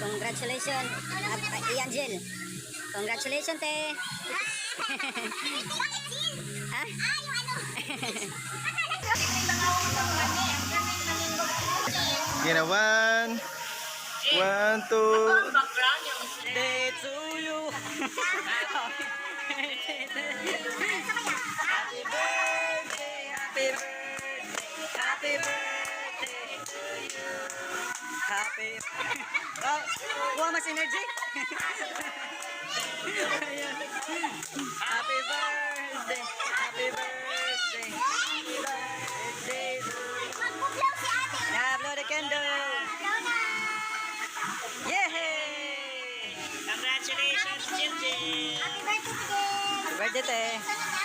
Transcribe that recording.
Congratulations, Angel. Congratulations, te. Ha? Gina, one, two. Day to you. Happy birthday, happy birthday, happy birthday to you. Happy. Oh, kuha mas energy. Happy birthday, happy birthday, happy birthday to you. Now blow the candle. Yay! Congratulations, Jill. Happy birthday, te.